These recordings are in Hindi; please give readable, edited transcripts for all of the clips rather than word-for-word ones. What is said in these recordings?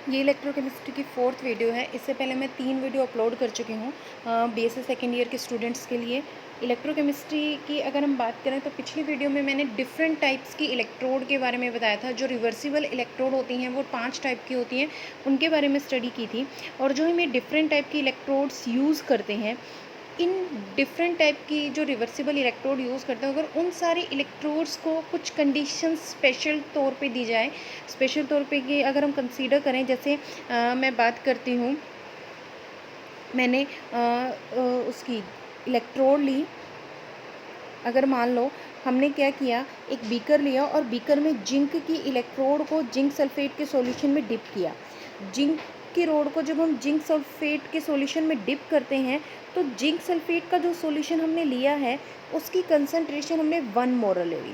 ये इलेक्ट्रोकेमिस्ट्री की 4th वीडियो है। इससे पहले मैं 3 वीडियो अपलोड कर चुकी हूँ बीएससी सेकेंड ईयर के स्टूडेंट्स के लिए। इलेक्ट्रोकेमिस्ट्री की अगर हम बात करें तो पिछली वीडियो में मैंने डिफरेंट टाइप्स की इलेक्ट्रोड के बारे में बताया था। जो रिवर्सिबल इलेक्ट्रोड होती हैं वो 5 टाइप की होती हैं, उनके बारे में स्टडी की थी। और जो हम ये डिफरेंट टाइप की इलेक्ट्रोड्स यूज़ करते हैं, इन डिफरेंट टाइप की जो रिवर्सिबल इलेक्ट्रोड यूज़ करते हैं, अगर उन सारे इलेक्ट्रोड्स को कुछ कंडीशन स्पेशल तौर पे दी जाए, स्पेशल तौर पे कि अगर हम कंसीडर करें, जैसे मैं बात करती हूँ, मैंने उसकी इलेक्ट्रोड ली। अगर मान लो हमने क्या किया, एक बीकर लिया और बीकर में जिंक की इलेक्ट्रोड को जिंक सल्फेट के सॉल्यूशन में डिप किया। जिंक की रोड को जब हम जिंक सल्फेट के सॉल्यूशन में डिप करते हैं तो जिंक सल्फेट का जो सॉल्यूशन हमने लिया है उसकी कंसंट्रेशन हमने 1 मोल ले ली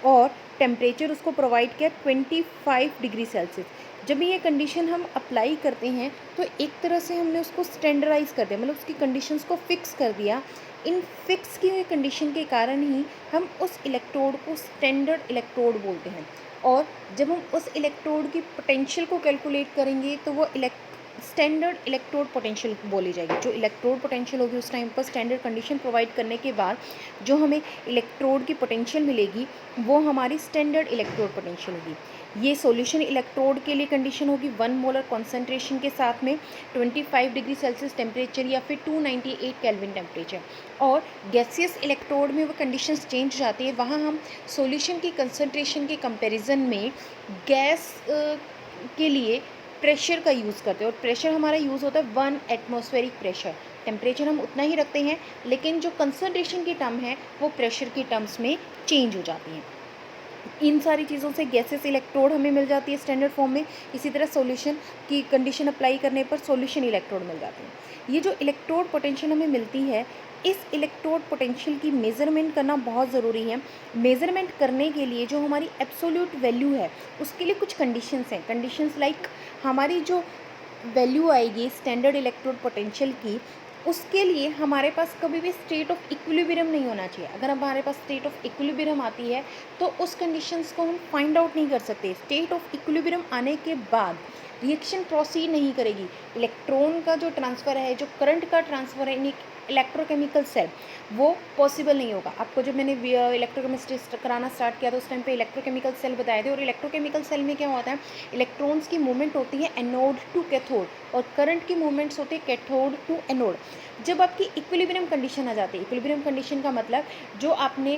और टेम्परेचर उसको प्रोवाइड किया 25 डिग्री सेल्सियस। जब ये कंडीशन हम अप्लाई करते हैं तो एक तरह से हमने उसको स्टैंडर्डाइज कर दिया, मतलब उसकी कंडीशंस को फिक्स कर दिया। इन फिक्स की हुई कंडीशन के कारण ही हम उस इलेक्ट्रोड को स्टैंडर्ड इलेक्ट्रोड बोलते हैं। और जब हम उस इलेक्ट्रोड की पोटेंशियल को कैलकुलेट करेंगे तो वो स्टैंडर्ड इलेक्ट्रोड पोटेंशियल बोली जाएगी। जो इलेक्ट्रोड पोटेंशियल होगी उस टाइम पर स्टैंडर्ड कंडीशन प्रोवाइड करने के बाद जो हमें इलेक्ट्रोड की पोटेंशियल मिलेगी वो हमारी स्टैंडर्ड इलेक्ट्रोड पोटेंशियल होगी। ये सॉल्यूशन इलेक्ट्रोड के लिए कंडीशन होगी 1 मोलर कॉन्सेंट्रेशन के साथ में 25 डिग्री सेल्सियस टेम्परेचर या फिर 298 केल्विन टेम्परेचर। और गैसियस इलेक्ट्रोड में वो कंडीशंस चेंज हो जाती है। वहाँ हम सॉल्यूशन की कंसंट्रेशन के कंपैरिजन में गैस के लिए प्रेशर का यूज़ करते हैं और प्रेशर हमारा यूज़ होता है 1 एटमॉस्फेरिक प्रेशर। टेम्परेचर हम उतना ही रखते हैं लेकिन जो कंसंट्रेशन की टर्म है वो प्रेशर की टर्म्स में चेंज हो जाती हैं। इन सारी चीज़ों से गैसेस इलेक्ट्रोड हमें मिल जाती है स्टैंडर्ड फॉर्म में। इसी तरह सॉल्यूशन की कंडीशन अप्लाई करने पर सॉल्यूशन इलेक्ट्रोड मिल जाती है। ये जो इलेक्ट्रोड पोटेंशियल हमें मिलती है, इस इलेक्ट्रोड पोटेंशियल की मेज़रमेंट करना बहुत ज़रूरी है। मेज़रमेंट करने के लिए जो हमारी एब्सोल्यूट वैल्यू है उसके लिए कुछ कंडीशंस हैं। कंडीशंस लाइक हमारी जो वैल्यू आएगी स्टैंडर्ड इलेक्ट्रोड पोटेंशियल की, उसके लिए हमारे पास कभी भी स्टेट ऑफ इक्विलिब्रियम नहीं होना चाहिए। अगर हमारे पास स्टेट ऑफ इक्विलिब्रियम आती है तो उस कंडीशंस को हम फाइंड आउट नहीं कर सकते। स्टेट ऑफ इक्विलिब्रियम आने के बाद रिएक्शन प्रोसीड नहीं करेगी। इलेक्ट्रॉन का जो ट्रांसफ़र है, जो करंट का ट्रांसफ़र है इन इलेक्ट्रोकेमिकल सेल, वो पॉसिबल नहीं होगा। आपको जब मैंने इलेक्ट्रोकेमिस्ट्री कराना स्टार्ट किया तो उस टाइम पे इलेक्ट्रोकेमिकल सेल बताए थे। और इलेक्ट्रोकेमिकल सेल में क्या होता है, इलेक्ट्रॉन्स की मूवमेंट होती है एनोड टू कैथोड और करंट की मूवमेंट्स होती है कैथोड टू एनोड। जब आपकी इक्विलिब्रियम कंडीशन आ जाती है, इक्विलिब्रियम कंडीशन का मतलब जो आपने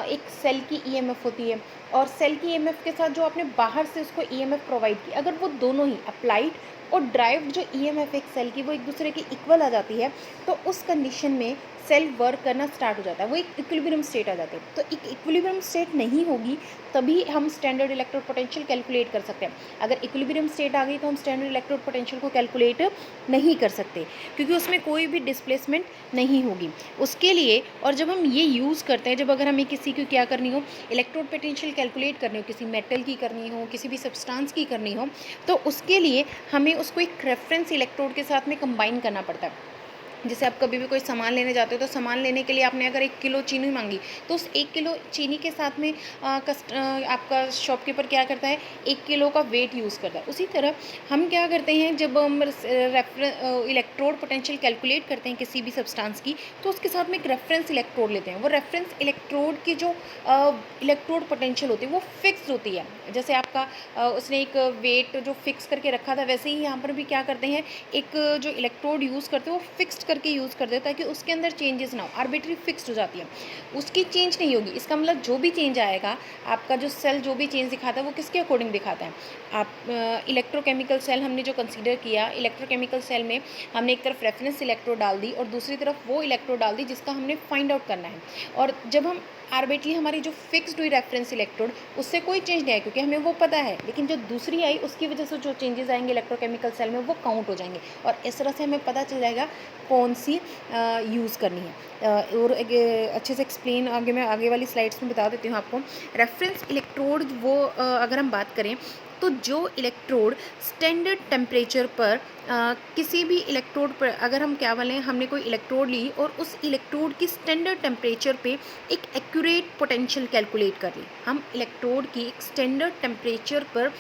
एक सेल की ईएमएफ होती है और सेल की ईएमएफ के साथ जो आपने बाहर से उसको ईएमएफ प्रोवाइड की, अगर वो दोनों ही अप्लाइड और ड्राइव्ड जो ईएमएफ एक सेल की वो एक दूसरे की इक्वल आ जाती है तो उस कंडीशन में सेल वर्क करना स्टार्ट हो जाता है, वो एक इक्विलिब्रियम स्टेट आ जाती है। तो एक इक्विलिब्रियम स्टेट नहीं होगी तभी हम स्टैंडर्ड इलेक्ट्रोड पोटेंशियल कैलकुलेट कर सकते हैं। अगर इक्विलिब्रियम स्टेट आ गई तो हम स्टैंडर्ड इलेक्ट्रोड पोटेंशियल को कैलकुलेट नहीं कर सकते क्योंकि उसमें कोई भी डिस्प्लेसमेंट नहीं होगी उसके लिए। और जब हम ये यूज़ करते हैं, जब अगर हमें किसी को क्या करनी हो, इलेक्ट्रोड पोटेंशियल कैलकुलेट करनी हो, किसी मेटल की करनी हो, किसी भी सब्सटेंस की करनी हो, तो उसके लिए हमें उसको एक रेफरेंस इलेक्ट्रोड के साथ में कंबाइन करना पड़ता है। जैसे आप कभी भी कोई सामान लेने जाते हो तो सामान लेने के लिए आपने अगर 1 किलो चीनी मांगी तो उस 1 किलो चीनी के साथ में आपका शॉपकीपर क्या करता है, 1 किलो का वेट यूज़ करता है। उसी तरह हम क्या करते हैं, जब हम इलेक्ट्रोड पोटेंशियल कैलकुलेट करते हैं किसी भी सब्सटेंस की तो उसके साथ में एक रेफरेंस इलेक्ट्रोड लेते हैं। वो रेफरेंस इलेक्ट्रोड की जो इलेक्ट्रोड पोटेंशियल होती है वो फिक्स होती है। जैसे आपका उसने एक वेट जो फिक्स करके रखा था, वैसे ही यहाँ पर भी क्या करते हैं, एक जो इलेक्ट्रोड यूज़ करते हैं वो फिक्स्ड करके यूज़ करते हैं ताकि उसके अंदर चेंजेस ना हो। आर्बिट्री फिक्स्ड हो जाती है, उसकी चेंज नहीं होगी। इसका मतलब जो भी चेंज आएगा, आपका जो सेल जो भी चेंज दिखाता है वो किसके अकॉर्डिंग दिखाता है। आप इलेक्ट्रोकेमिकल सेल हमने जो कंसीडर किया, इलेक्ट्रोकेमिकल सेल में हमने एक तरफ रेफरेंस इलेक्ट्रोड डाल दी और दूसरी तरफ वो इलेक्ट्रोड डाल दी जिसका हमने फाइंड आउट करना है। और जब हम आर्बिट्री हमारी जो फिक्स्ड हुई रेफरेंस इलेक्ट्रोड, उससे कोई चेंज नहीं आया क्योंकि हमें वो पता है, लेकिन जो दूसरी आई उसकी वजह से जो चेंजेस आएंगे इलेक्ट्रोकेमिकल सेल में वो काउंट हो जाएंगे और इस तरह से हमें पता चल जाएगा कौन सी यूज़ करनी है। और अच्छे से एक्सप्लेन मैं आगे वाली स्लाइड्स में बता देती हूँ आपको। रेफरेंस इलेक्ट्रोड वो अगर हम बात करें तो जो इलेक्ट्रोड स्टैंडर्ड टेम्परेचर पर किसी भी इलेक्ट्रोड पर अगर हम क्या बोलें, हमने कोई इलेक्ट्रोड ली और उस इलेक्ट्रोड की स्टैंडर्ड टेम्परेचर पे एक एक्यूरेट पोटेंशियल कैलकुलेट कर ली, हम इलेक्ट्रोड की एक स्टैंडर्ड टेम्परेचर पर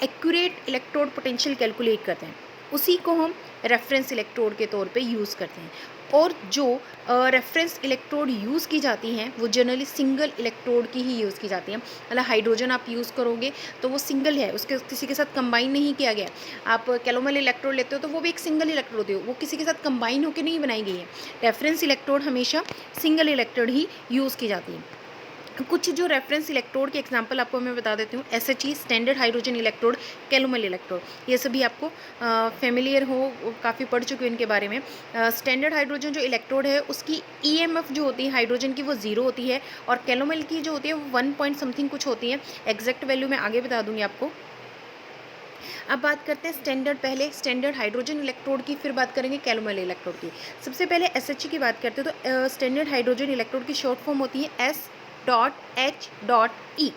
एक्यूरेट इलेक्ट्रोड पोटेंशियल कैलकुलेट करते हैं, उसी को हम रेफरेंस इलेक्ट्रोड के तौर पे यूज़ करते हैं। और जो रेफरेंस इलेक्ट्रोड यूज़ की जाती हैं वो जनरली सिंगल इलेक्ट्रोड की ही यूज़ की जाती हैं। मतलब हाइड्रोजन आप यूज़ करोगे तो वो सिंगल है, उसके किसी के साथ कंबाइन नहीं किया गया। आप कैलोमल इलेक्ट्रोड लेते हो तो वो भी एक सिंगल इलेक्ट्रोड होती है, वो किसी के साथ कंबाइन होकर नहीं बनाई गई है। रेफरेंस इलेक्ट्रोड हमेशा सिंगल इलेक्ट्रोड ही यूज़ की जाती है। कुछ जो रेफरेंस इलेक्ट्रोड के एग्जांपल आपको मैं बता देती हूँ, SHE standard hydrogen electrode, calomel electrode, ये सभी आपको फेमिलियर हो, काफ़ी पढ़ चुके हो इनके बारे में। स्टैंडर्ड हाइड्रोजन जो इलेक्ट्रोड है उसकी EMF जो होती है हाइड्रोजन की वो 0 होती है, और कैलोमल की जो होती है वो 1 पॉइंट समथिंग कुछ होती है। एग्जैक्ट वैल्यू मैं आगे बता दूँगी आपको। अब बात करते हैं स्टैंडर्ड, पहले स्टैंडर्ड हाइड्रोजन इलेक्ट्रोड की, फिर बात करेंगे कैलोमल इलेक्ट्रोड की। सबसे पहले SHE की बात करते हैं तो स्टैंडर्ड हाइड्रोजन इलेक्ट्रोड की शॉर्ट फॉर्म होती है S.H.E।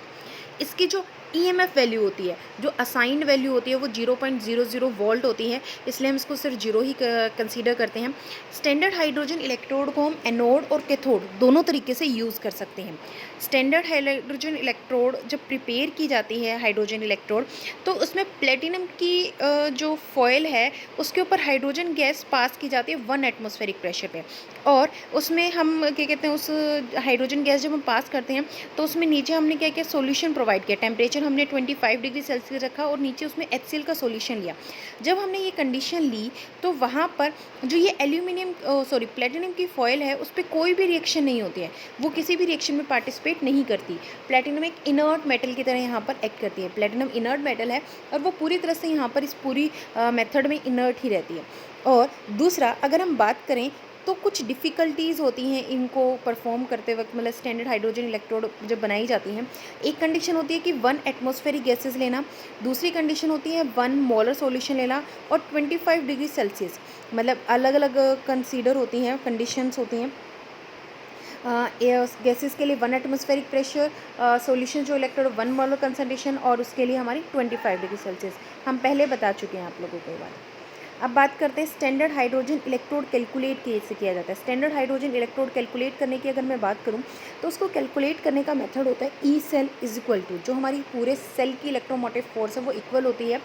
इसकी जो EMF वैल्यू होती है, जो असाइंड वैल्यू होती है वो 0.00 वोल्ट होती है, इसलिए हम इसको सिर्फ 0 ही कंसीडर करते हैं। स्टैंडर्ड हाइड्रोजन इलेक्ट्रोड को हम एनोड और कैथोड दोनों तरीके से यूज़ कर सकते हैं। स्टैंडर्ड हाइड्रोजन इलेक्ट्रोड जब प्रिपेयर की जाती है हाइड्रोजन इलेक्ट्रोड, तो उसमें प्लेटिनम की जो फॉयल है उसके ऊपर हाइड्रोजन गैस पास की जाती है 1 एटमॉस्फेरिक प्रेशर पे, और उसमें हम क्या कहते हैं, उस हाइड्रोजन गैस जब हम पास करते हैं तो उसमें नीचे हमने क्या किया, सॉल्यूशन प्रोवाइड किया। टेम्परेचर हमने 25 डिग्री सेल्सियस रखा और नीचे उसमें HCl का सॉल्यूशन लिया। जब हमने ये कंडीशन ली तो वहाँ पर जो ये प्लेटिनम की फॉयल है उस पर कोई भी रिएक्शन नहीं होती है, वो किसी भी रिएक्शन में पार्टिसिपेट नहीं करती। प्लेटिनम एक इनर्ट मेटल की तरह यहाँ पर एक्ट करती है। प्लेटिनम इनर्ट मेटल है और वो पूरी तरह से यहाँ पर इस पूरी मेथड में इनर्ट ही रहती है। और दूसरा, अगर हम बात करें तो कुछ डिफ़िकल्टीज़ होती हैं इनको परफॉर्म करते वक्त, मतलब स्टैंडर्ड हाइड्रोजन इलेक्ट्रोड जब बनाई जाती हैं। एक कंडीशन होती है कि 1 एटमॉस्फेरिक गैसेस लेना, दूसरी कंडीशन होती है 1 मोलर सॉल्यूशन लेना, और 25 डिग्री सेल्सियस, मतलब अलग अलग कंसीडर होती हैं, कंडीशंस होती हैं। गैसेस के लिए 1 एटमॉस्फेरिक प्रेशर, सॉल्यूशन जो इलेक्ट्रोड 1 मोलर कंसंट्रेशन, और उसके लिए हमारी 25 डिग्री सेल्सियस, हम पहले बता चुके हैं आप लोगों को ये बात। अब बात करते हैं स्टैंडर्ड हाइड्रोजन इलेक्ट्रोड कैलकुलेट कैसे किया जाता है। स्टैंडर्ड हाइड्रोजन इलेक्ट्रोड कैलकुलेट करने की अगर मैं बात करूं तो उसको कैलकुलेट करने का मेथड होता है E cell is equal to, जो हमारी पूरे सेल की इलेक्ट्रोमोटिव फोर्स है वो इक्वल होती है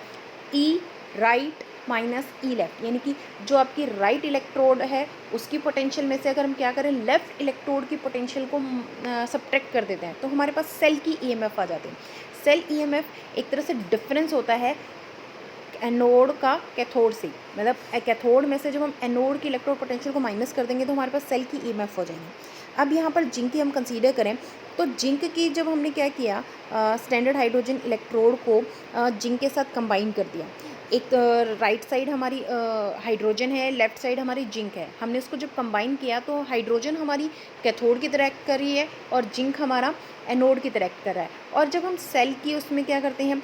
ई राइट माइनस ई लेफ्ट, यानी कि जो आपकी राइट इलेक्ट्रोड है उसकी पोटेंशियल में से अगर हम क्या करें, लेफ्ट इलेक्ट्रोड की पोटेंशियल को सब्ट्रैक्ट कर देते हैं तो हमारे पास सेल की EMF आ जाती है। सेल EMF एक तरह से डिफरेंस होता है एनोड का कैथोड से, मतलब कैथोड में से जब हम एनोड की इलेक्ट्रोड पोटेंशियल को माइनस कर देंगे तो हमारे पास सेल की EMF हो जाएगी। अब यहाँ पर जिंक की हम कंसीडर करें तो जिंक की जब हमने क्या किया, स्टैंडर्ड हाइड्रोजन इलेक्ट्रोड को जिंक के साथ कंबाइन कर दिया। एक राइट साइड हमारी हाइड्रोजन है, लेफ़्ट साइड हमारी जिंक है। हमने उसको जब कंबाइन किया तो हाइड्रोजन हमारी कैथोड की तरह एक्ट कर रही है और जिंक हमारा एनोड की तरह एक्ट कर रहा है। और जब हम सेल की उसमें क्या करते हैं,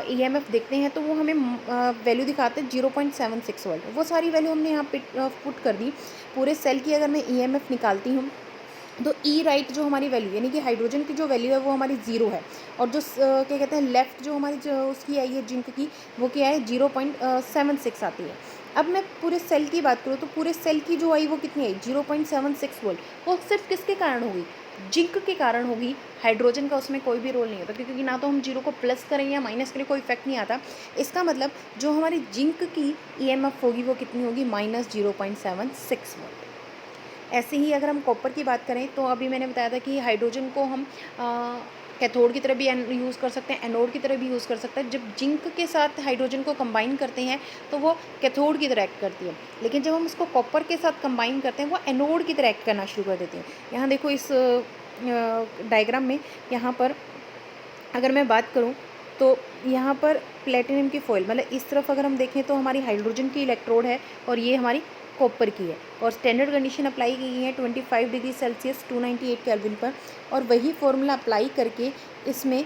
EMF देखते हैं तो वो हमें वैल्यू दिखाते हैं 0.76 वोल्ट। वो सारी वैल्यू हमने यहाँ पे पुट कर दी। पूरे सेल की अगर मैं EMF निकालती हूँ तो ई राइट जो हमारी वैल्यू, यानी कि हाइड्रोजन की जो वैल्यू है वो हमारी 0 है, और जो क्या कहते हैं लेफ़्ट जो हमारी जो उसकी आई है जिंक की, वो क्या है 0.76 आती है। अब मैं पूरे सेल की बात करूँ तो पूरे सेल की जो आई वो कितनी आई, 0.76 वोल्ट। वो सिर्फ किसके कारण होगी, जिंक के कारण होगी। हाइड्रोजन का उसमें कोई भी रोल नहीं होता, क्योंकि ना तो हम 0 को प्लस करें या माइनस करें कोई इफेक्ट नहीं आता। इसका मतलब जो हमारी जिंक की EMF होगी वो कितनी होगी, -0.76 वोल्ट। ऐसे ही अगर हम कॉपर की बात करें तो अभी मैंने बताया था कि हाइड्रोजन को हम कैथोड की तरह भी यूज़ कर सकते हैं, एनोड की तरह भी यूज़ कर सकते हैं। जब जिंक के साथ हाइड्रोजन को कंबाइन करते हैं तो वो कैथोड की तरह एक्ट करती है, लेकिन जब हम उसको कॉपर के साथ कंबाइन करते हैं वो एनोड की तरह एक्ट करना शुरू कर देती है। यहाँ देखो इस डायग्राम में, यहाँ पर अगर मैं बात करूँ तो यहाँ पर प्लेटिनम की फॉइल, मतलब इस तरफ अगर हम देखें तो हमारी हाइड्रोजन की इलेक्ट्रोड है और ये हमारी कॉपर की है, और स्टैंडर्ड कंडीशन अप्लाई की गई है 25 डिग्री सेल्सियस 298 केल्विन पर, और वही फॉर्मूला अप्लाई करके इसमें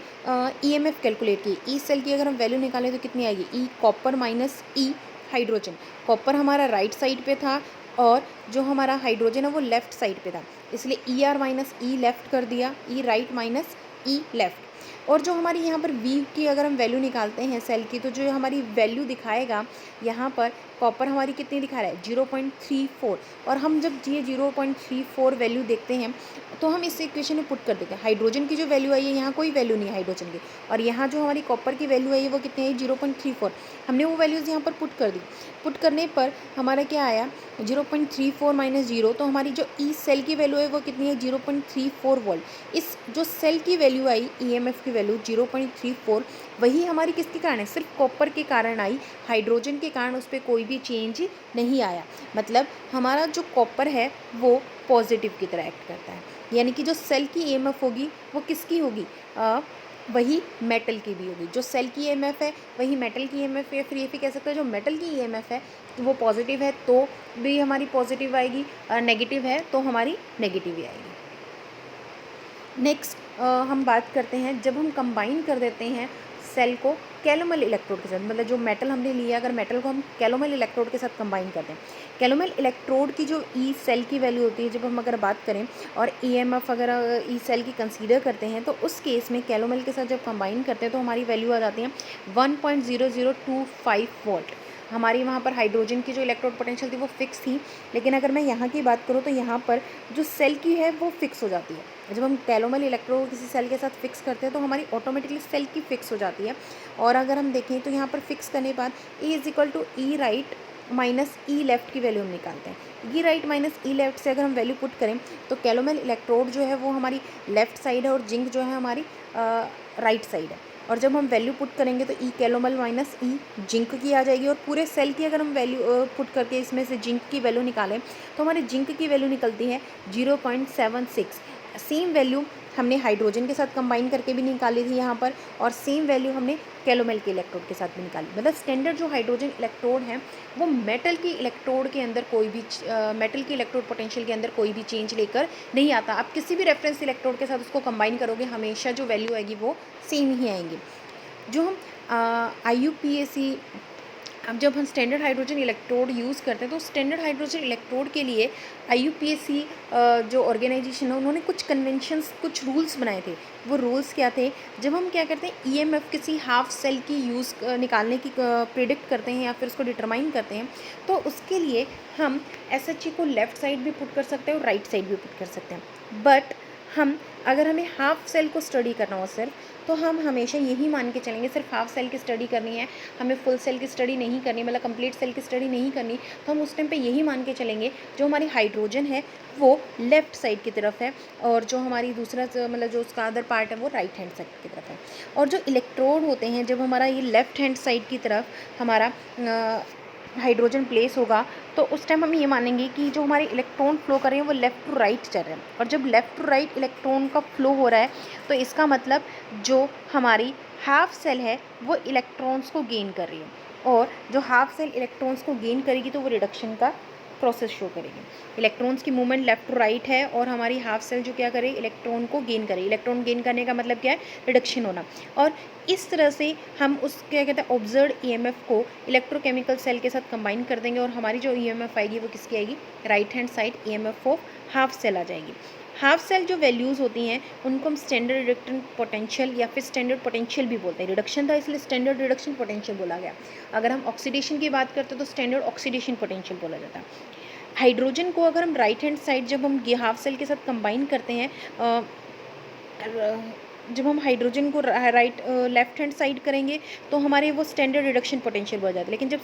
EMF कैलकुलेट की। ई सेल की अगर हम वैल्यू निकालें तो कितनी आएगी, ई कॉपर माइनस ई हाइड्रोजन। कॉपर हमारा राइट साइड पे था और जो हमारा हाइड्रोजन है वो लेफ़्ट साइड पे था, इसलिए ER माइनस ई लेफ़्ट कर दिया, ई राइट माइनस ई लेफ़्ट। और जो हमारी यहाँ पर V की अगर हम वैल्यू निकालते हैं सेल की, तो जो हमारी वैल्यू दिखाएगा यहाँ पर कॉपर हमारी कितनी दिखा रहा है 0.34। और हम जब ये 0.34 वैल्यू देखते हैं तो हम इस इक्वेशन में पुट कर देते हैं। हाइड्रोजन की जो वैल्यू आई है यहाँ कोई वैल्यू नहीं है हाइड्रोजन की, और यहाँ जो हमारी कॉपर की वैल्यू आई है वो कितनी है 0.34। हमने वो वैल्यूज़ यहाँ पर पुट कर दी। पुट करने पर हमारा क्या आया 0.34 माइनस 0, तो हमारी जो ई सेल की वैल्यू है वो कितनी है 0.34 वोल्ट। इस जो सेल की वैल्यू आई ईएमएफ की वैल्यू 0.34, वही हमारी किसके कारण है, सिर्फ कॉपर के कारण आई। हाइड्रोजन के कारण उस पर कोई भी चेंज नहीं आया। मतलब हमारा जो कॉपर है वो पॉजिटिव की तरह एक्ट करता है, यानी कि जो सेल की ईएमएफ होगी वो किसकी होगी, वही मेटल की भी होगी। जो सेल की ईएमएफ है वही मेटल की ईएमएफ है। फिर ये भी कह सकते हैं जो मेटल की ईएमएफ है वो पॉजिटिव है तो भी हमारी पॉजिटिव आएगी, नेगेटिव है तो हमारी नेगेटिव ही आएगी। नेक्स्ट हम बात करते हैं जब हम कंबाइन कर देते हैं सेल को कैलोमल इलेक्ट्रोड के साथ, मतलब जो मेटल हमने लिया अगर मेटल को हम कैलोमल इलेक्ट्रोड के साथ कंबाइन करते हैं, कैलोमल इलेक्ट्रोड की जो ई सेल की वैल्यू होती है, जब हम अगर बात करें और ईएमएफ अगर ई सेल की कंसीडर करते हैं तो उस केस में कैलोमल के साथ जब कंबाइन करते हैं तो हमारी वैल्यू आ जाती है 1.0025 वोल्ट। हमारी वहाँ पर हाइड्रोजन की जो इलेक्ट्रोड पोटेंशियल थी वो फिक्स थी, लेकिन अगर मैं यहाँ की बात करूँ तो यहाँ पर जो सेल की है वो फिक्स हो जाती है। जब हम कैलोमल इलेक्ट्रोड किसी सेल के साथ फिक्स करते हैं तो हमारी ऑटोमेटिकली सेल की फिक्स हो जाती है। और अगर हम देखें तो यहाँ पर फिक्स करने के बाद E right minus E left की वैल्यू हम निकालते हैं। ई राइट माइनस ई लेफ्ट से अगर हम वैल्यू पुट करें तो कैलोमल इलेक्ट्रोड जो है वो हमारी लेफ्ट साइड है और जिंक जो है हमारी राइट साइड है। और जब हम वैल्यू पुट करेंगे तो ई कैलोमल माइनस ई जिंक की आ जाएगी, और पूरे सेल की अगर हम वैल्यू पुट करके इसमें से जिंक की वैल्यू निकालें तो हमारे जिंक की वैल्यू निकलती है 0.76। सेम वैल्यू हमने हाइड्रोजन के साथ कंबाइन करके भी निकाली थी यहाँ पर, और सेम वैल्यू हमने कैलोमल के इलेक्ट्रोड के साथ भी निकाली। मतलब स्टैंडर्ड जो हाइड्रोजन इलेक्ट्रोड है वो मेटल की इलेक्ट्रोड के अंदर कोई भी मेटल की इलेक्ट्रोड पोटेंशियल के अंदर कोई भी चेंज लेकर नहीं आता। आप किसी भी रेफरेंस इलेक्ट्रोड के साथ उसको कंबाइन करोगे हमेशा जो वैल्यू आएगी वो सेम ही आएंगी। जो हम IUPAC अब जब हम स्टैंडर्ड हाइड्रोजन इलेक्ट्रोड यूज़ करते हैं तो स्टैंडर्ड हाइड्रोजन इलेक्ट्रोड के लिए IUPAC जो ऑर्गेनाइजेशन है उन्होंने कुछ कन्वेंशंस कुछ रूल्स बनाए थे। वो रूल्स क्या थे, जब हम क्या करते हैं EMF किसी हाफ सेल की यूज़ निकालने की प्रिडिक्ट करते हैं या फिर उसको डिटरमाइन करते हैं तो उसके लिए हम SHE को लेफ़्ट साइड भी पुट कर सकते हैं और राइट साइड भी पुट कर सकते हैं। बट हम अगर हमें हाफ सेल को स्टडी करना हो सिर्फ, तो हम हमेशा यही मान के चलेंगे सिर्फ हाफ सेल की स्टडी करनी है, हमें फुल सेल की स्टडी नहीं करनी, मतलब कंप्लीट सेल की स्टडी नहीं करनी, तो हम उस टाइम पे यही मान के चलेंगे जो हमारी हाइड्रोजन है वो लेफ़्ट साइड की तरफ है और जो हमारी दूसरा मतलब जो उसका अदर पार्ट है वो राइट हैंड साइड की तरफ है। और जो इलेक्ट्रोड होते हैं जब हमारा ये लेफ़्ट हैंड साइड की तरफ हमारा हाइड्रोजन प्लेस होगा तो उस टाइम हम ये मानेंगे कि जो हमारे इलेक्ट्रॉन फ्लो कर रहे हैं वो लेफ़्ट टू राइट चल रहे हैं। और जब लेफ़्ट टू राइट इलेक्ट्रॉन का फ्लो हो रहा है तो इसका मतलब जो हमारी हाफ सेल है वो इलेक्ट्रॉन्स को गेन कर रही है, और जो हाफ सेल इलेक्ट्रॉन्स को गेन करेगी तो वो रिडक्शन का प्रोसेस शो करेगी। इलेक्ट्रॉन्स की मूवमेंट लेफ्ट टू राइट है और हमारी हाफ सेल जो क्या करे इलेक्ट्रॉन को गेन करे। इलेक्ट्रॉन गेन करने का मतलब क्या है, रिडक्शन होना। और इस तरह से हम उस क्या कहते हैं ऑब्जर्व ईएमएफ को इलेक्ट्रोकेमिकल सेल के साथ कंबाइन कर देंगे और हमारी जो ईएमएफ आएगी वो किसकी आएगी, right hand side EMF of half cell आ जाएगी। हाफ सेल जो वैल्यूज़ होती हैं उनको हम स्टैंडर्ड रिडक्शन पोटेंशियल या फिर स्टैंडर्ड पोटेंशियल भी बोलते हैं। रिडक्शन था इसलिए स्टैंडर्ड रिडक्शन पोटेंशियल बोला गया। अगर हम ऑक्सीडेशन की बात करते हैं तो स्टैंडर्ड ऑक्सीडेशन पोटेंशियल बोला जाता है। हाइड्रोजन को अगर हम राइट हैंड साइड जब हम हाफ सेल के साथ कंबाइन करते हैं जब हम हाइड्रोजन को राइट लेफ्ट हैंड साइड करेंगे तो हमारे वो स्टैंडर्ड रिडक्शन पोटेंशियल बढ़ जाता है। लेकिन जब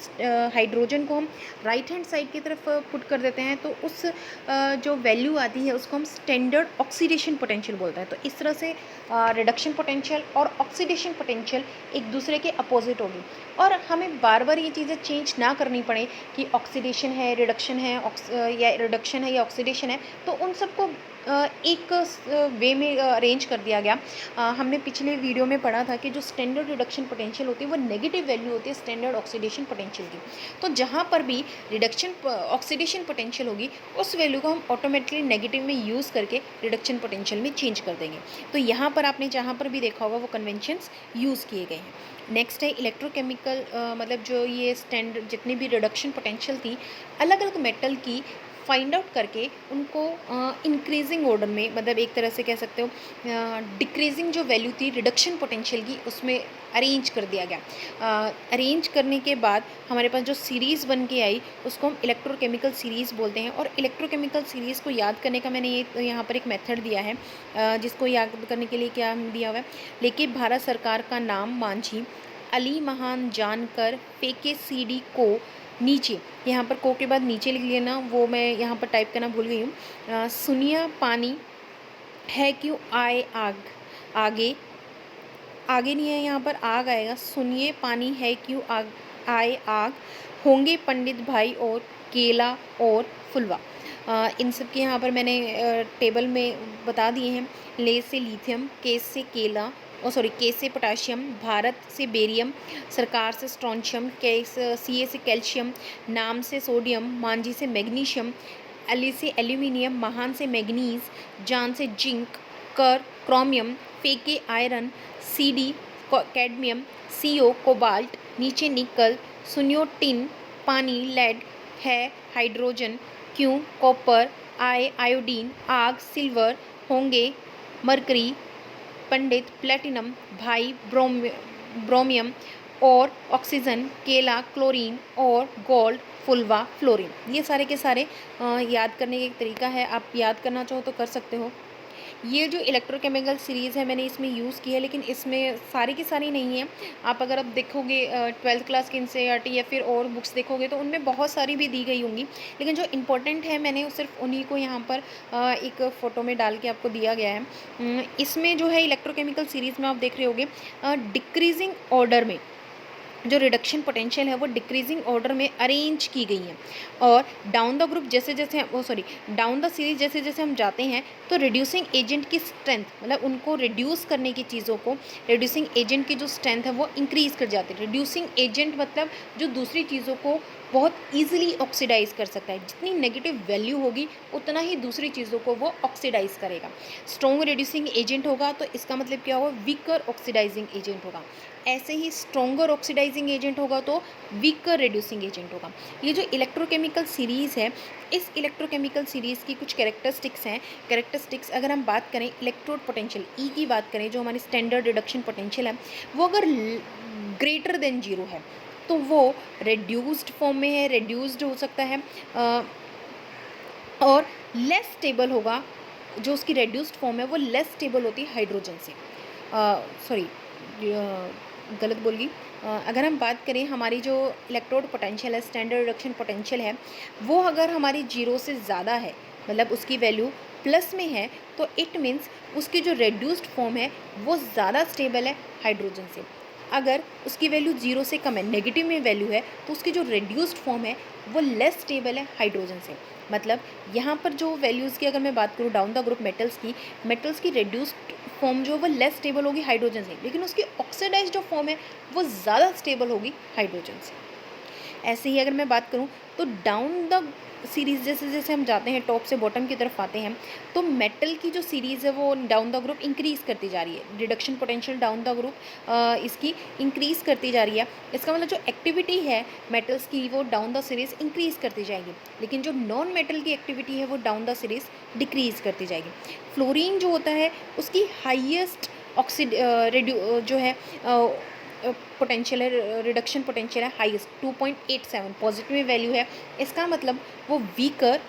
हाइड्रोजन को हम राइट हैंड साइड की तरफ पुट कर देते हैं तो उस जो वैल्यू आती है उसको हम स्टैंडर्ड ऑक्सीडेशन पोटेंशियल बोलते हैं। तो इस तरह से रिडक्शन पोटेंशियल और ऑक्सीडेशन पोटेंशियल एक दूसरे के अपोजिट होगी और हमें बार बार ये चीज़ें चेंज ना करनी पड़े कि ऑक्सीडेशन है रिडक्शन है या रिडक्शन है या ऑक्सीडेशन है, तो उन सबको एक वे में अरेंज कर दिया गया। हमने पिछले वीडियो में पढ़ा था कि जो स्टैंडर्ड रिडक्शन पोटेंशियल होती है वो नेगेटिव वैल्यू होती है स्टैंडर्ड ऑक्सीडेशन पोटेंशियल की। तो जहाँ पर भी रिडक्शन ऑक्सीडेशन पोटेंशियल होगी उस वैल्यू को हम ऑटोमेटिकली नेगेटिव में यूज़ करके रिडक्शन पोटेंशियल में चेंज कर देंगे। तो यहाँ पर आपने जहाँ पर भी देखा होगा वो कन्वेंशंस यूज़ किए गए हैं। नेक्स्ट है इलेक्ट्रोकेमिकल मतलब जो ये स्टैंडर्ड जितनी भी रिडक्शन पोटेंशियल थी अलग अलग मेटल की फाइंड आउट करके उनको इंक्रीजिंग ऑर्डर में, मतलब एक तरह से कह सकते हो डिक्रीजिंग जो वैल्यू थी रिडक्शन पोटेंशियल की, उसमें अरेंज कर दिया गया। अरेंज करने के बाद हमारे पास जो सीरीज़ बन के आई उसको हम इलेक्ट्रोकेमिकल सीरीज़ बोलते हैं। और इलेक्ट्रोकेमिकल सीरीज़ को याद करने का मैंने ये यहाँ पर एक मेथड दिया है, जिसको याद करने के लिए क्या दिया हुआ है, लेके भारत सरकार का नाम मांझी, अली महान जानकर फेंके सीडी को नीचे, यहाँ पर को के बाद नीचे लिख लेना, वो मैं यहाँ पर टाइप करना भूल गई हूँ। सुनिया पानी है क्यों आए आग, आगे आगे नहीं है, यहाँ पर आग आएगा। सुनिए पानी है क्यों आग आए आग, होंगे पंडित भाई और केला और फुलवा। इन सब के यहाँ पर मैंने टेबल में बता दिए हैं। ले से लिथियम, केस से केला, के से पोटाशियम, भारत से बेरियम, सरकार से स्ट्रोंशियम, सी ए से कैल्शियम, नाम से सोडियम, मांझी से मैग्नीशियम, अली से एल्यूमिनियम, महान से मैग्नीज, जान से जिंक, कर क्रोमियम, फेके आयरन, सी डी कैडमियम, सी ओ कोबाल्ट, नीचे निकल, सुनियो टिन, पानी लेड, है हाइड्रोजन, क्यों कॉपर, आए आयोडीन, आग सिल्वर, होंगे मरकरी, पंडित प्लेटिनम, भाई ब्रोमियम और ऑक्सीजन, केला क्लोरीन और गोल्ड फुलवा फ्लोरीन। ये सारे के सारे याद करने का एक तरीका है, आप याद करना चाहो तो कर सकते हो। ये जो इलेक्ट्रोकेमिकल सीरीज़ है मैंने इसमें यूज़ की है, लेकिन इसमें सारी की सारी नहीं है। आप अगर अब देखोगे 12th क्लास की एनसीईआरटी या फिर और बुक्स देखोगे तो उनमें बहुत सारी भी दी गई होंगी, लेकिन जो इम्पोर्टेंट है मैंने सिर्फ उन्हीं को यहाँ पर एक फ़ोटो में डाल के आपको दिया गया है। इसमें जो है इलेक्ट्रोकेमिकल सीरीज़ में आप देख रहे होगे डिक्रीजिंग ऑर्डर में जो रिडक्शन पोटेंशियल है वो डिक्रीजिंग ऑर्डर में अरेंज की गई है। और डाउन द ग्रुप जैसे जैसे डाउन द सीरीज जैसे जैसे हम जाते हैं तो रिड्यूसिंग एजेंट की स्ट्रेंथ, मतलब उनको रिड्यूस करने की चीज़ों को, रिड्यूसिंग एजेंट की जो स्ट्रेंथ है वो इंक्रीज़ कर जाती है। रिड्यूसिंग एजेंट मतलब जो दूसरी चीज़ों को बहुत ईजिली ऑक्सीडाइज कर सकता है। जितनी नेगेटिव वैल्यू होगी उतना ही दूसरी चीज़ों को वो ऑक्सीडाइज करेगा। स्ट्रॉन्ग रिड्यूसिंग एजेंट होगा तो इसका मतलब क्या होगा, वीकर ऑक्सीडाइजिंग एजेंट होगा। ऐसे ही स्ट्रॉन्गर ऑक्सीडाइजिंग एजेंट होगा तो वीकर रिड्यूसिंग एजेंट होगा। ये जो इलेक्ट्रोकेमिकल सीरीज़ है, इस इलेक्ट्रोकेमिकल सीरीज़ की कुछ कैरेक्टरिस्टिक्स हैं। कैरेक्टरिस्टिक्स अगर हम बात करें इलेक्ट्रोड पोटेंशियल ई की बात करें, जो हमारी स्टैंडर्ड रिडक्शन पोटेंशियल है, वो अगर ग्रेटर देन जीरो है तो वो रेड्यूस्ड फॉर्म में है, रेड्यूस्ड हो सकता है, और लेस स्टेबल होगा। जो उसकी रेड्यूस्ड फॉर्म है वो लेस स्टेबल होती है हाइड्रोजन से। गलत बोल गई। अगर हम बात करें हमारी जो इलेक्ट्रोड पोटेंशियल है, स्टैंडर्ड रिडक्शन पोटेंशियल है, वो अगर हमारी जीरो से ज़्यादा है, मतलब उसकी वैल्यू प्लस में है, तो इट मीन्स उसकी जो रेड्यूस्ड फॉर्म है वो ज़्यादा स्टेबल है हाइड्रोजन से। अगर उसकी वैल्यू जीरो से कम है, नेगेटिव में वैल्यू है, तो उसकी जो रेड्यूस्ड फॉर्म है वो लेस स्टेबल है हाइड्रोजन से। मतलब यहाँ पर जो वैल्यूज़ की अगर मैं बात करूँ डाउन द ग्रुप मेटल्स की रेड्यूस्ड फॉर्म जो वो लेस स्टेबल होगी हाइड्रोजन से, लेकिन उसकी ऑक्सीडाइज्ड जो फॉर्म है वो ज़्यादा स्टेबल होगी हाइड्रोजन से। ऐसे ही अगर मैं बात करूँ तो डाउन द सीरीज़ जैसे जैसे हम जाते हैं टॉप से बॉटम की तरफ आते हैं, तो मेटल की जो सीरीज़ है वो डाउन द ग्रुप इंक्रीज़ करती जा रही है। Reduction potential down the group इसकी इंक्रीज़ करती जा रही है। इसका मतलब जो एक्टिविटी है मेटल्स की वो डाउन द सीरीज़ इंक्रीज़ करती जाएगी, लेकिन जो नॉन मेटल की एक्टिविटी है वो डाउन द सीरीज़ डिक्रीज़ करती जाएगी। फ्लोरीन जो होता है उसकी हाईएस्ट जो है पोटेंशियल है, रिडक्शन पोटेंशियल है हाईएस्ट 2.87 पॉजिटिव में वैल्यू है। इसका मतलब वो वीकर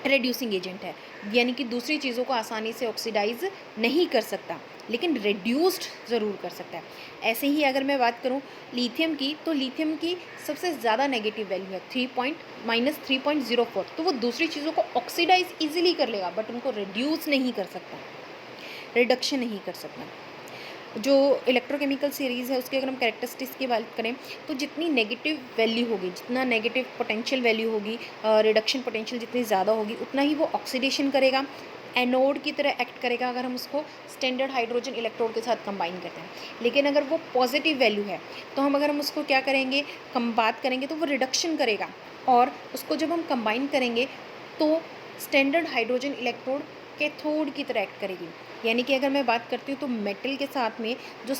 रिड्यूसिंग एजेंट है, यानी कि दूसरी चीज़ों को आसानी से ऑक्सीडाइज नहीं कर सकता, लेकिन रिड्यूस्ड ज़रूर कर सकता है। ऐसे ही अगर मैं बात करूँ लिथियम की, तो लिथियम की सबसे ज़्यादा नेगेटिव वैल्यू है -3.04, तो वो दूसरी चीज़ों को ऑक्सीडाइज ईजिली कर लेगा बट उनको रिड्यूस नहीं कर सकता, रिडक्शन नहीं कर सकता। जो इलेक्ट्रोकेमिकल सीरीज़ है उसकी अगर हम कैरेक्टरिस्टिक्स की बात करें तो जितनी नेगेटिव वैल्यू होगी, जितना नेगेटिव पोटेंशियल वैल्यू होगी, रिडक्शन पोटेंशियल जितनी ज़्यादा होगी, उतना ही वो ऑक्सीडेशन करेगा, एनोड की तरह एक्ट करेगा अगर हम उसको स्टैंडर्ड हाइड्रोजन इलेक्ट्रोड के साथ कंबाइन करते हैं। लेकिन अगर वो पॉजिटिव वैल्यू है तो हम अगर हम उसको क्या करेंगे, बात करेंगे तो वो रिडक्शन करेगा, और उसको जब हम कंबाइन करेंगे तो स्टैंडर्ड हाइड्रोजन इलेक्ट्रोड कैथोड की तरह एक्ट करेगी। यानी कि अगर मैं बात करती हूँ तो मेटल के साथ में जो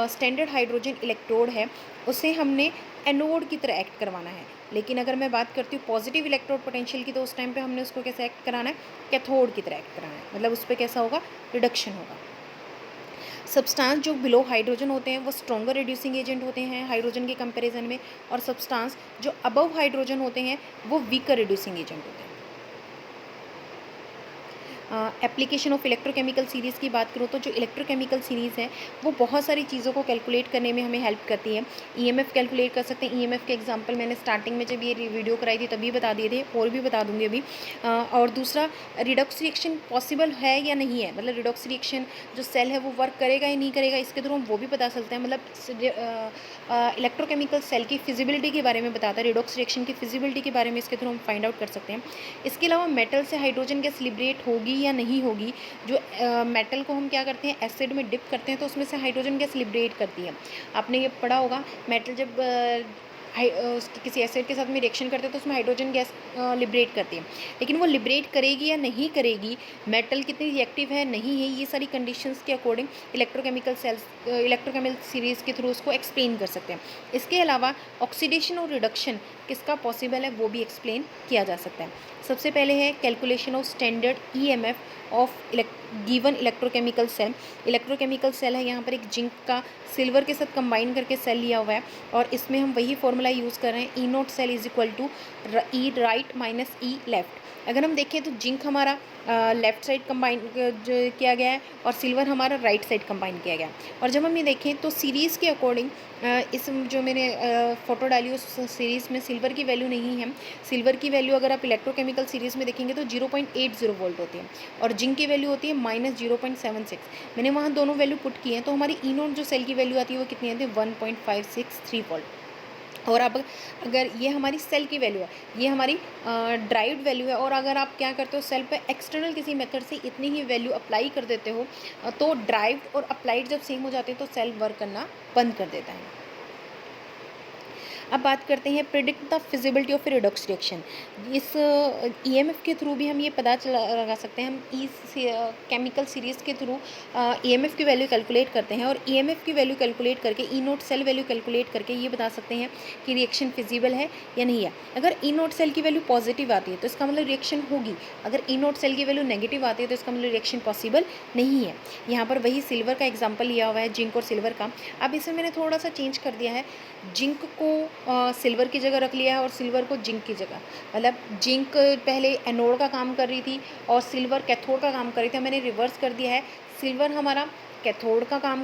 स्टैंडर्ड हाइड्रोजन इलेक्ट्रोड है उसे हमने एनोड की तरह एक्ट करवाना है। लेकिन अगर मैं बात करती हूँ पॉजिटिव इलेक्ट्रोड पोटेंशियल की, तो उस टाइम पे हमने उसको कैसे एक्ट कराना है, कैथोड की तरह एक्ट कराना है, मतलब उस पर कैसा होगा, रिडक्शन होगा। सब्सटेंस जो बिलो हाइड्रोजन होते हैं वो स्ट्रॉन्गर रिड्यूसिंग एजेंट होते हैं हाइड्रोजन के कंपैरिजन में, और सब्सटेंस जो अबव हाइड्रोजन होते हैं वो वीकर रिड्यूसिंग एजेंट होते हैं। एप्लीकेशन ऑफ इलेक्ट्रोकेमिकल सीरीज़ की बात करूँ तो जो इलेक्ट्रोकेमिकल सीरीज़ है वो बहुत सारी चीज़ों को कैलकुलेट करने में हमें हेल्प करती है। ईएमएफ कैलकुलेट कर सकते हैं। ईएमएफ के एग्जांपल मैंने स्टार्टिंग में जब ये वीडियो कराई थी तभी बता दिए थे, और भी बता दूंगी अभी। और दूसरा, रिडॉक्स रिएक्शन पॉसिबल है या नहीं है, मतलब रिडॉक्स रिएक्शन जो सेल है वो वर्क करेगा या नहीं करेगा, इसके थ्रू हम वो भी बता सकते हैं। मतलब इलेक्ट्रोकेमिकल सेल की फिजिबिलिटी के बारे में बताता है, रिडॉक्स रिएक्शन की फिजिबिलिटी के बारे में इसके थ्रू हम फाइंड आउट कर सकते हैं। इसके अलावा मेटल से हाइड्रोजन गैस लिबरेट होगी या नहीं होगी, जो मेटल को हम क्या करते हैं, एसिड में डिप करते हैं तो उसमें से हाइड्रोजन गैस लिबरेट करती है। आपने ये पढ़ा होगा, मेटल जब किसी एसिड के साथ में रिएक्शन करते हैं तो उसमें हाइड्रोजन गैस लिबरेट करती है। लेकिन वो लिबरेट करेगी या नहीं करेगी, मेटल कितनी रिएक्टिव है नहीं है, ये सारी कंडीशंस के अकॉर्डिंग इलेक्ट्रोकेमिकल सीरीज़ के थ्रू उसको एक्सप्लेन कर सकते हैं। इसके अलावा ऑक्सीडेशन और रिडक्शन किसका पॉसिबल है वो भी एक्सप्लेन किया जा सकता है। सबसे पहले है calculation of standard EMF of given electrochemical cell. Electrochemical cell है, यहाँ पर एक जिंक का सिल्वर के साथ कंबाइन करके सेल लिया हुआ है, और इसमें हम वही फॉर्मूला यूज़ कर रहे हैं, E naught cell is equal to E right minus E left. अगर हम देखें तो जिंक हमारा लेफ़्ट साइड कंबाइन किया गया है और सिल्वर हमारा राइट साइड कंबाइन किया गया है। और जब हम ये देखें तो सीरीज़ के अकॉर्डिंग इस जो मैंने फ़ोटो डाली उस सीरीज़ में सिल्वर की वैल्यू नहीं है। सिल्वर की वैल्यू अगर आप इलेक्ट्रोकेमिकल सीरीज़ में देखेंगे तो 0.80 वोल्ट होती है, और जिंक की वैल्यू होती है -0.76। मैंने वहाँ दोनों वैल्यू पुट की हैं, तो हमारी ई नोट जो सेल की वैल्यू आती है वो कितनी आती है, 1.563 वोल्ट। और अब अगर ये हमारी सेल की वैल्यू है, ये हमारी ड्राइव्ड वैल्यू है, और अगर आप क्या करते हो सेल पे एक्सटर्नल किसी मेथड से इतनी ही वैल्यू अप्लाई कर देते हो, तो ड्राइव्ड और अप्लाइड जब सेम हो जाते हैं तो सेल वर्क करना बंद कर देता है। अब बात करते हैं predict the feasibility of redox reaction. इस ईएमएफ के थ्रू भी हम ये पता लगा सकते हैं, हम केमिकल सीरीज़ के थ्रू ईएमएफ की वैल्यू कैलकुलेट करते हैं, और ईएमएफ की वैल्यू कैलकुलेट करके ई नोट सेल वैल्यू कैलकुलेट करके ये बता सकते हैं कि रिएक्शन फिजिबल है या नहीं है। अगर ई नोट सेल की वैल्यू पॉजिटिव आती है तो इसका मतलब रिएक्शन होगी, अगर ई नोट सेल की वैल्यू नेगेटिव आती है तो इसका मतलब रिएक्शन पॉसिबल नहीं है। यहाँ पर वही सिल्वर का एग्जाम्पल लिया हुआ है, जिंक और सिल्वर का। अब इसे मैंने थोड़ा सा चेंज कर दिया है, जिंक को सिल्वर की जगह रख लिया है और सिल्वर को जिंक की जगह, मतलब जिंक पहले एनोड का काम कर रही थी और सिल्वर कैथोड का काम कर रही थी, मैंने रिवर्स कर दिया है। सिल्वर हमारा कैथोड का काम,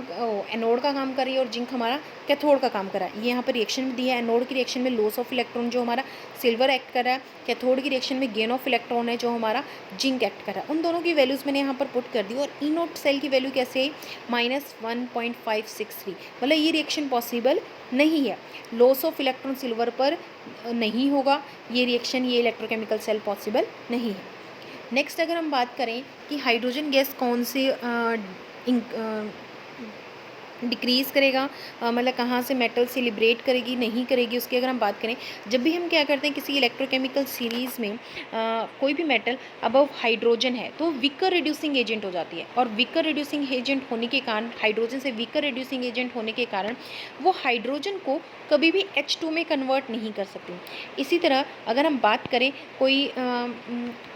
एनोड का काम कर रही है, और जिंक हमारा कैथोड का काम कर रहा है। ये यहाँ पर रिएक्शन भी दिया है, एनोड की रिएक्शन में लॉस ऑफ इलेक्ट्रॉन जो हमारा सिल्वर एक्ट कर रहा है, कैथोड की रिएक्शन में गेन ऑफ इलेक्ट्रॉन है जो हमारा जिंक एक्ट कर रहा है। उन दोनों की वैल्यूज़ मैंने यहाँ पर पुट कर दी, और ई नोट सेल की वैल्यू कैसे है, -1.563, मतलब ये रिएक्शन पॉसिबल नहीं है। लॉस ऑफ इलेक्ट्रॉन सिल्वर पर नहीं होगा ये रिएक्शन, ये इलेक्ट्रोकेमिकल सेल पॉसिबल नहीं है। नेक्स्ट अगर हम बात करें कि हाइड्रोजन गैस कौन से डिक्रीज़ करेगा, मतलब कहाँ से मेटल से लिबरेट करेगी नहीं करेगी, उसकी अगर हम बात करें, जब भी हम क्या करते हैं किसी इलेक्ट्रोकेमिकल सीरीज़ में कोई भी मेटल अबव हाइड्रोजन है तो वीकर रिड्यूसिंग एजेंट हो जाती है, और वीकर रिड्यूसिंग एजेंट होने के कारण, हाइड्रोजन से वीकर रिड्यूसिंग एजेंट होने के कारण वो हाइड्रोजन को कभी भी H2 में कन्वर्ट नहीं कर सकती। इसी तरह अगर हम बात करें कोई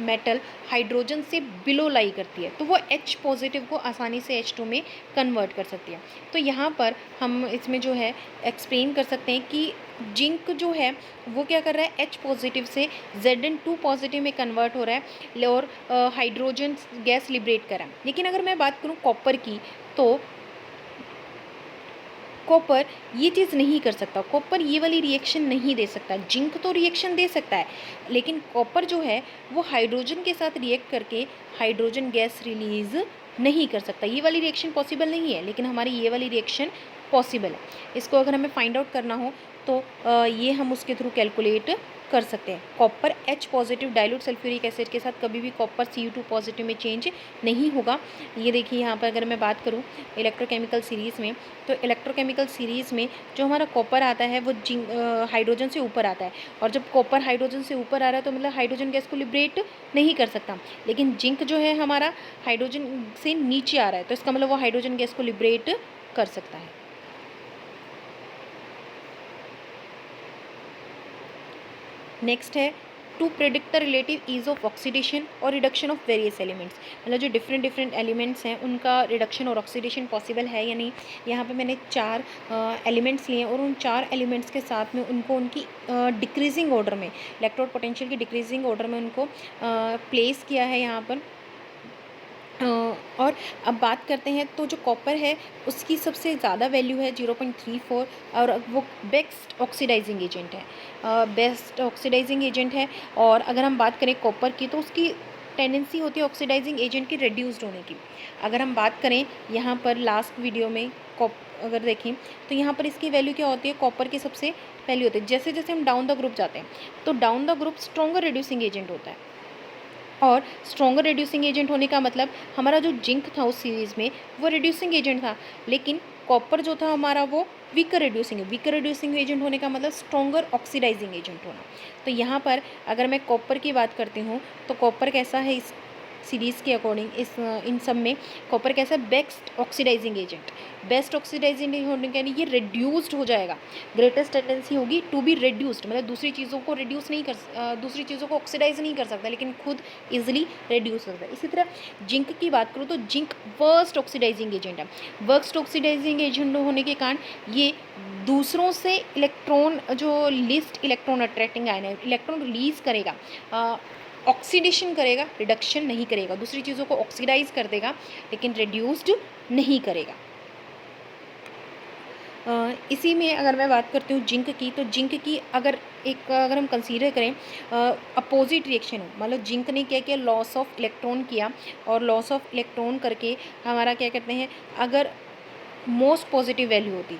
मेटल हाइड्रोजन से बिलो लाई करती है तो वो H पॉजिटिव को आसानी से H2 में कन्वर्ट कर सकती है। तो यहाँ पर हम इसमें जो है एक्सप्लेन कर सकते हैं कि जिंक जो है वो क्या कर रहा है, H पॉजिटिव से Zn2 पॉजिटिव में कन्वर्ट हो रहा है और हाइड्रोजन गैस लिबरेट कर रहा है। लेकिन अगर मैं बात करूँ कॉपर की, तो कॉपर ये चीज़ नहीं कर सकता, कॉपर ये वाली रिएक्शन नहीं दे सकता। जिंक तो रिएक्शन दे सकता है, लेकिन कॉपर जो है वो हाइड्रोजन के साथ रिएक्ट करके हाइड्रोजन गैस रिलीज़ नहीं कर सकता। ये वाली रिएक्शन पॉसिबल नहीं है, लेकिन हमारी ये वाली रिएक्शन पॉसिबल है। इसको अगर हमें फाइंड आउट करना हो तो ये हम उसके थ्रू कैलकुलेट कर सकते हैं। Copper H positive dilute sulphuric acid के साथ कभी भी कॉपर Cu2 पॉजिटिव में चेंज नहीं होगा। ये देखिए यहाँ पर अगर मैं बात करूँ इलेक्ट्रोकेमिकल सीरीज़ में, तो इलेक्ट्रोकेमिकल सीरीज़ में जो हमारा कॉपर आता है वो हाइड्रोजन से ऊपर आता है, और जब कॉपर हाइड्रोजन से ऊपर आ रहा है तो मतलब हाइड्रोजन गैस को लिबरेट नहीं कर सकता। लेकिन जिंक जो है हमारा हाइड्रोजन से नीचे आ रहा है, तो इसका मतलब वो हाइड्रोजन गैस को लिबरेट कर सकता है। नेक्स्ट है to predict the relative ease of oxidation और रिडक्शन ऑफ वेरियस एलिमेंट्स, मतलब जो डिफरेंट एलिमेंट्स हैं उनका रिडक्शन और ऑक्सीडेशन पॉसिबल है या नहीं। यहाँ पे मैंने 4 एलिमेंट्स लिए और उन 4 एलिमेंट्स के साथ में उनको उनकी डिक्रीजिंग ऑर्डर में, इलेक्ट्रोड पोटेंशियल की डिक्रीजिंग ऑर्डर में उनको प्लेस किया है यहाँ पर। और अब बात करते हैं तो जो कॉपर है उसकी सबसे ज़्यादा वैल्यू है 0.34, और वो बेस्ट ऑक्सीडाइजिंग एजेंट है, बेस्ट ऑक्सीडाइजिंग एजेंट है। और अगर हम बात करें कॉपर की तो उसकी टेंडेंसी होती है ऑक्सीडाइजिंग एजेंट की रिड्यूस्ड होने की। अगर हम बात करें यहाँ पर लास्ट वीडियो में अगर देखें तो यहाँ पर इसकी वैल्यू क्या होती है, कॉपर की सबसे वैल्यू होती है, जैसे जैसे हम डाउन द ग्रुप जाते हैं तो down the group stronger reducing agent होता है। और स्ट्रॉन्गर रिड्यूसिंग एजेंट होने का मतलब हमारा जो जिंक था उस सीरीज़ में वो रिड्यूसिंग एजेंट था, लेकिन कॉपर जो था हमारा वो वीकर रिड्यूसिंग एजेंट होने का मतलब स्ट्रॉन्गर ऑक्सीडाइजिंग एजेंट होना। तो यहाँ पर अगर मैं कॉपर की बात करती हूँ तो कॉपर कैसा है इस सीरीज़ के अकॉर्डिंग, इन सब में कॉपर कैसा है, best oxidizing agent. Best oxidizing होने के लिए ये रिड्यूस्ड हो जाएगा, ग्रेटेस्ट टेंडेंसी होगी टू बी रिड्यूस्ड, मतलब दूसरी चीज़ों को रिड्यूस नहीं कर दूसरी चीज़ों को ऑक्सीडाइज नहीं कर सकता, लेकिन खुद ईजिली रिड्यूस करता है। इसी तरह जिंक की बात करूँ तो जिंक वर्स्ट ऑक्सीडाइजिंग एजेंट है। वर्स्ट ऑक्सीडाइजिंग एजेंट होने के कारण ये दूसरों से इलेक्ट्रॉन, जो लिस्ट इलेक्ट्रॉन अट्रैक्टिंग आयन है, इलेक्ट्रॉन रिलीज करेगा, ऑक्सीडेशन करेगा, रिडक्शन नहीं करेगा, दूसरी चीज़ों को ऑक्सीडाइज कर देगा लेकिन रिड्यूस्ड नहीं करेगा। इसी में अगर मैं बात करती हूँ जिंक की, तो जिंक की अगर हम कंसीडर करें अपोजिट रिएक्शन हो, मतलब जिंक ने क्या किया, लॉस ऑफ इलेक्ट्रॉन किया, और लॉस ऑफ इलेक्ट्रॉन करके हमारा क्या कहते हैं, अगर मोस्ट पॉजिटिव वैल्यू होती,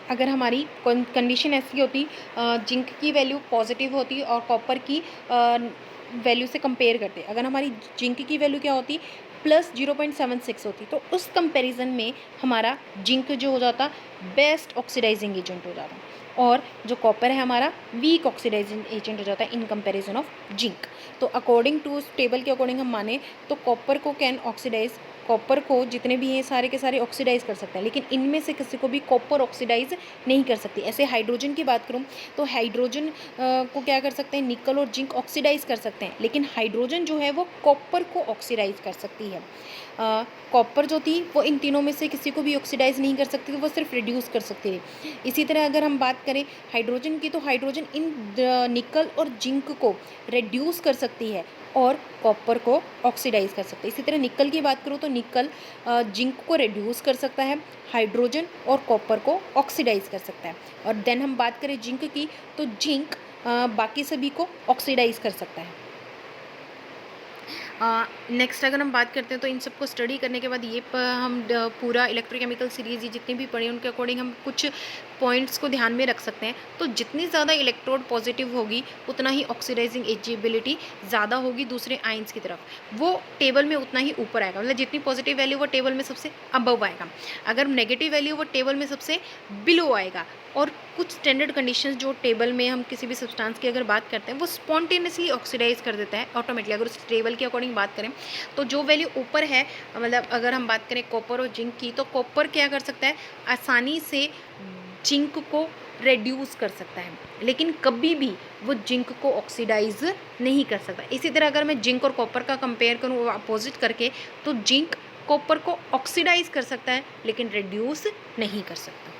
अगर हमारी कंडीशन ऐसी होती, जिंक की वैल्यू पॉजिटिव होती और कॉपर की वैल्यू से कंपेयर करते, अगर हमारी जिंक की वैल्यू क्या होती, प्लस 0.76 होती, तो उस कंपैरिजन में हमारा जिंक जो हो जाता बेस्ट ऑक्सीडाइजिंग एजेंट हो जाता, और जो कॉपर है हमारा वीक ऑक्सीडाइजिंग एजेंट हो जाता है इन कंपैरिजन ऑफ जिंक। तो अकॉर्डिंग टू उस टेबल के अकॉर्डिंग हम माने तो कॉपर को कैन ऑक्सीडाइज, कॉपर को जितने भी हैं सारे के सारे ऑक्सीडाइज कर सकते हैं, लेकिन इनमें से किसी को भी कॉपर ऑक्सीडाइज नहीं कर सकती। ऐसे हाइड्रोजन की बात करूं तो हाइड्रोजन को क्या कर सकते हैं, निकल और जिंक ऑक्सीडाइज कर सकते हैं, लेकिन हाइड्रोजन जो है वो कॉपर को ऑक्सीडाइज कर सकती है। कॉपर जो थी वो इन तीनों में से किसी को भी ऑक्सीडाइज नहीं कर सकती थी, वो सिर्फ रिड्यूस कर सकती थी। इसी तरह अगर हम बात करें हाइड्रोजन की, तो हाइड्रोजन इन निकल और जिंक को रिड्यूस कर सकती है और कॉपर को ऑक्सीडाइज कर सकते हैं। इसी तरह निकल की बात करूँ तो निकल जिंक को रिड्यूस कर सकता है, हाइड्रोजन और कॉपर को ऑक्सीडाइज कर सकता है। और देन हम बात करें जिंक की, तो जिंक बाकी सभी को ऑक्सीडाइज कर सकता है। नेक्स्ट अगर हम बात करते हैं तो इन सबको स्टडी करने के बाद ये हम पूरा इलेक्ट्रोकेमिकल सीरीज़ ये जितनी भी पढ़ी उनके अकॉर्डिंग हम कुछ पॉइंट्स को ध्यान में रख सकते हैं। तो जितनी ज़्यादा इलेक्ट्रोड पॉजिटिव होगी उतना ही ऑक्सीडाइजिंग एजिबिलिटी ज़्यादा होगी दूसरे आइंस की तरफ, वो टेबल में उतना ही ऊपर आएगा, मतलब जितनी पॉजिटिव वैल्यू वो टेबल में सबसे अबव आएगा, अगर नेगेटिव वैल्यू वो टेबल में सबसे बिलो आएगा। और कुछ स्टैंडर्ड कंडीशंस जो टेबल में हम किसी भी सब्सटेंस की अगर बात करते हैं वो स्पॉन्टेनियसली ऑक्सीडाइज कर देता है ऑटोमेटिकली। अगर उस टेबल के अकॉर्डिंग बात करें तो जो वैल्यू ऊपर है, मतलब अगर हम बात करें कॉपर और जिंक की, तो कॉपर क्या कर सकता है, आसानी से जिंक को रेड्यूस कर सकता है, लेकिन कभी भी वो जिंक को ऑक्सीडाइज नहीं कर सकता। इसी तरह अगर मैं जिंक और कॉपर का कंपेयर करूँ अपोजिट करके, तो जिंक कॉपर को ऑक्सीडाइज कर सकता है लेकिन रेड्यूस नहीं कर सकता।